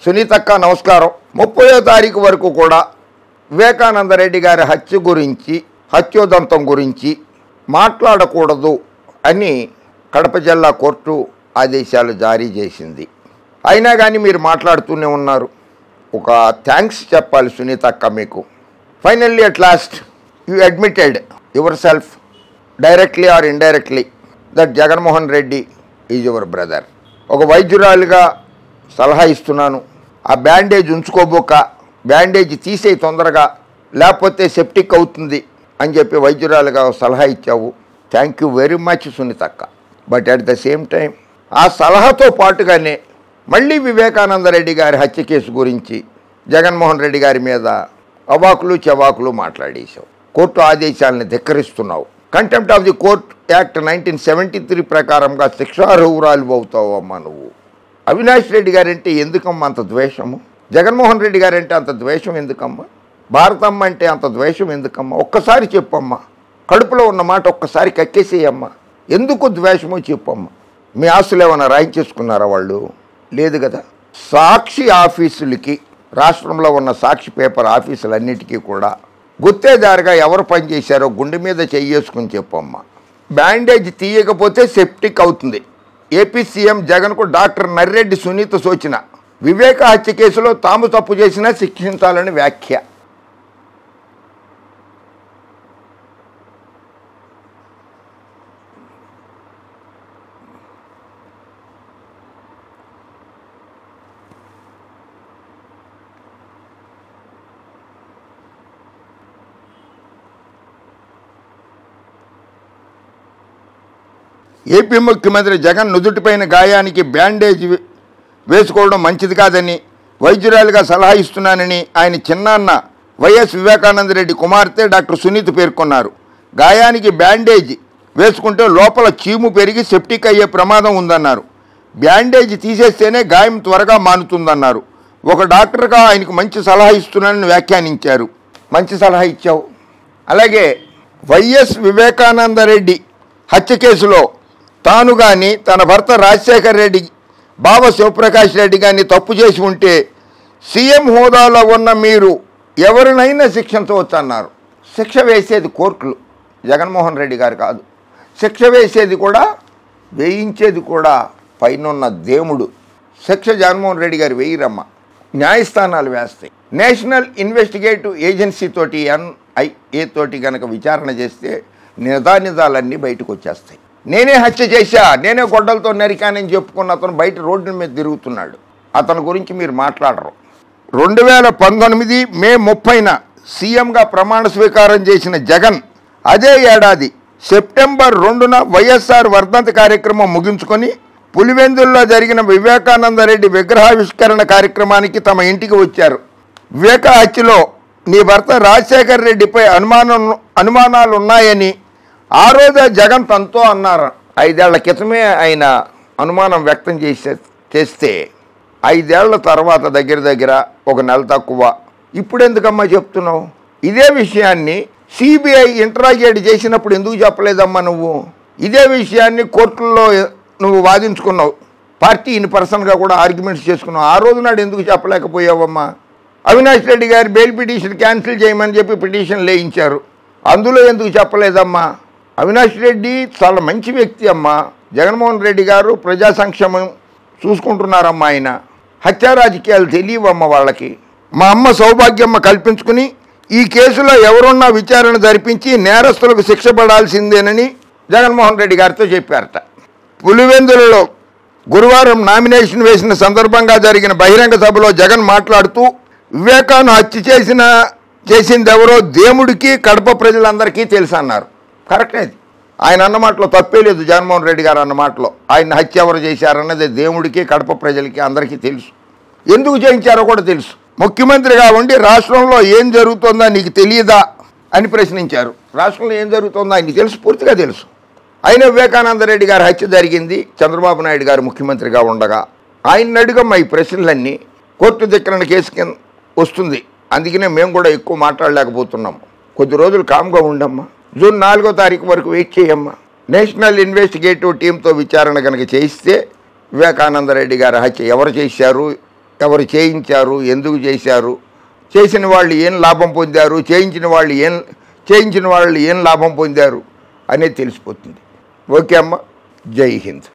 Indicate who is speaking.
Speaker 1: సునీతక్క నమస్కారం. 30వ తారీఖు వరకు కూడా వివేకానందరెడ్డి గారి హత్య గురించి, హత్యోదంతం గురించి మాట్లాడకూడదు అని కడప జిల్లా కోర్టు ఆదేశాలు జారీ చేసింది. అయినా కానీ మీరు మాట్లాడుతూనే ఉన్నారు. ఒక థ్యాంక్స్ చెప్పాలి సునీతక్క మీకు. Finally at last you admitted your self directly or indirectly that Jaganmohan Reddy is your brother. ఒక వైద్యురాలుగా సలహా ఇస్తున్నాను, ఆ బ్యాండేజ్ ఉంచుకోబోక బ్యాండేజ్ తీసేయి తొందరగా, లేకపోతే సెప్టిక్ అవుతుంది అని చెప్పి వైద్యురాలుగా సలహా ఇచ్చావు. థ్యాంక్ యూ వెరీ మచ్ సునీతక్క. But at the same time ఆ సలహాతో పాటుగానే మళ్ళీ వివేకానందరెడ్డి గారి హత్య కేసు గురించి జగన్మోహన్ రెడ్డి గారి మీద అవాకులు చెవాకులు మాట్లాడేశావు. కోర్టు ఆదేశాలను ధిక్కరిస్తున్నావు. Contempt of the court act 1973 ప్రకారంగా శిక్షార్హురాలు అవుతావు అమ్మా నువ్వు. అవినాష్ రెడ్డి గారంటే ఎందుకమ్మా అంత ద్వేషము? జగన్మోహన్ రెడ్డి గారంటే అంత ద్వేషం ఎందుకమ్మా? భారతమ్మ అంటే అంత ద్వేషం ఎందుకమ్మా? ఒక్కసారి చెప్పమ్మా. కడుపులో ఉన్న మాట ఒక్కసారి కక్కేసేయమ్మా. ఎందుకు ద్వేషమో చెప్పమ్మా. మీ ఆస్తులు ఏమైనా రాయించేసుకున్నారా వాళ్ళు? లేదు కదా. సాక్షి ఆఫీసులకి, రాష్ట్రంలో ఉన్న సాక్షి పేపర్ ఆఫీసులన్నిటికీ కూడా గుత్తేదారుగా ఎవరు పనిచేశారో గుండె మీద చెయ్యేసుకుని చెప్పమ్మా. బ్యాండేజ్ తీయకపోతే సెప్టిక్ అవుతుంది. ఏపీ సీఎం జగన్కు డాక్టర్ నర్రెడ్డి సునీత సూచన. వివేక హత్య కేసులో తాము తప్పు చేసినా శిక్షించాలని వ్యాఖ్య. ఏపీ ముఖ్యమంత్రి జగన్ నుదుటిపైన గాయానికి బ్యాండేజ్ వేసుకోవడం మంచిది కాదని వైద్యురాలుగా సలహా ఇస్తున్నానని ఆయన చిన్నాన్న వైఎస్ వివేకానందరెడ్డి కుమార్తె డాక్టర్ సునీత పేర్కొన్నారు. గాయానికి బ్యాండేజ్ వేసుకుంటే లోపల చీము పెరిగి సెప్టిక్ అయ్యే ప్రమాదం ఉందన్నారు. బ్యాండేజ్ తీసేస్తేనే గాయం త్వరగా మానుతుందన్నారు. ఒక డాక్టర్గా ఆయనకు మంచి సలహా ఇస్తున్నానని వ్యాఖ్యానించారు. మంచి సలహా ఇచ్చావు. అలాగే వైఎస్ వివేకానందరెడ్డి హత్య కేసులో తాను కానీ తన భర్త రాజశేఖర్ రెడ్డి, బావ శివప్రకాష్ రెడ్డి కానీ తప్పు చేసి ఉంటే సీఎం హోదాలో ఉన్న మీరు ఎవరినైనా శిక్షించవచ్చు అన్నారు. శిక్ష వేసేది కోర్టులు, జగన్మోహన్ రెడ్డి గారు కాదు. శిక్ష వేసేది కూడా, వేయించేది కూడా పైనున్న దేవుడు. శిక్ష జగన్మోహన్ రెడ్డి గారు వేయరమ్మ, న్యాయస్థానాలు వేస్తాయి. నేషనల్ ఇన్వెస్టిగేటివ్ ఏజెన్సీ తోటి, NIA తోటి కనుక విచారణ చేస్తే నిజాలన్నీ బయటకు వచ్చేస్తాయి. నేనే హత్య చేశా, నేనే గొడ్డలతో నరికానని చెప్పుకున్న అతను బయట రోడ్డు మీద తిరుగుతున్నాడు. అతని గురించి మీరు మాట్లాడరు. 2019 మే 30న సీఎంగా ప్రమాణ స్వీకారం చేసిన జగన్ అదే ఏడాది సెప్టెంబర్ 2న వైఎస్ఆర్ వర్ధంతి కార్యక్రమం ముగించుకొని పులివెందుల్లో జరిగిన వివేకానందరెడ్డి విగ్రహావిష్కరణ కార్యక్రమానికి తమ ఇంటికి వచ్చారు. వివేక హత్యలో నీ భర్త రాజశేఖర్ రెడ్డిపై అనుమానాలు ఉన్నాయని ఆ రోజే జగన్ తనతో అన్నారు. 5 ఏళ్ల క్రితమే ఆయన అనుమానం వ్యక్తం చేస్తే 5 ఏళ్ల తర్వాత దగ్గర ఒక నెల తక్కువ. ఇప్పుడు ఎందుకమ్మా చెప్తున్నావు? ఇదే విషయాన్ని సిబిఐ ఇంటరాగేట్ చేసినప్పుడు ఎందుకు చెప్పలేదమ్మా నువ్వు? ఇదే విషయాన్ని కోర్టుల్లో నువ్వు వాదించుకున్నావు. పార్టీ ఇన్ పర్సన్గా కూడా ఆర్గ్యుమెంట్స్ చేసుకున్నావు. ఆ రోజు నాడు ఎందుకు చెప్పలేకపోయావమ్మా? అవినాష్ రెడ్డి గారి బెయిల్ పిటిషన్ క్యాన్సిల్ చేయమని చెప్పి పిటిషన్ వేయించారు. అందులో ఎందుకు చెప్పలేదమ్మా? అవినాష్ రెడ్డి చాలా మంచి వ్యక్తి అమ్మా. జగన్మోహన్ రెడ్డి గారు ప్రజా సంక్షేమం చూసుకుంటున్నారమ్మా. ఆయన హత్యా రాజకీయాలు తెలియవమ్మ వాళ్ళకి. మా అమ్మ సౌభాగ్యమ్మ కల్పించుకుని ఈ కేసులో ఎవరున్నా విచారణ జరిపించి నేరస్తులకు శిక్ష పడాల్సిందేనని జగన్మోహన్ రెడ్డి గారితో చెప్పారట. పులివెందులలో గురువారం నామినేషన్ వేసిన సందర్భంగా జరిగిన బహిరంగ సభలో జగన్ మాట్లాడుతూ వివేకాను హత్య చేసింది ఎవరో దేవుడికి, కడప ప్రజలందరికీ తెలుసు అన్నారు. కరెక్టే. అది ఆయన అన్న మాటలో తప్పే లేదు. జగన్మోహన్ రెడ్డి గారు అన్న మాటలో ఆయన హత్య ఎవరు చేశారన్నది దేవుడికి, కడప ప్రజలకి అందరికీ తెలుసు. ఎందుకు చేయించారో కూడా తెలుసు. ముఖ్యమంత్రిగా ఉండి రాష్ట్రంలో ఏం జరుగుతుందో నీకు తెలియదా అని ప్రశ్నించారు. రాష్ట్రంలో ఏం జరుగుతుందో ఆయనకి తెలుసు, పూర్తిగా తెలుసు. అయినా వివేకానందరెడ్డి గారి హత్య జరిగింది చంద్రబాబు నాయుడు గారు ముఖ్యమంత్రిగా ఉండగా. ఆయన అడుగమ్మా ఈ ప్రశ్నలన్నీ. కోర్టు ధిక్కరణ కేసు కింద వస్తుంది. అందుకనే మేము కూడా ఎక్కువ మాట్లాడలేకపోతున్నాము. కొద్ది రోజులు కామ్గా ఉండమ్మా. జూన్ 4వ తారీఖు వరకు వెయిట్ చేయమ్మా. నేషనల్ ఇన్వెస్టిగేటివ్ టీంతో విచారణ కనుక చేయిస్తే వివేకానందరెడ్డి గారి హత్య ఎవరు చేశారు, ఎవరు చేయించారు, ఎందుకు చేశారు, చేసిన వాళ్ళు ఏం లాభం పొందారు, చేయించిన వాళ్ళు ఏం లాభం పొందారు అనేది తెలిసిపోతుంది. ఓకే అమ్మ, జై హింద్.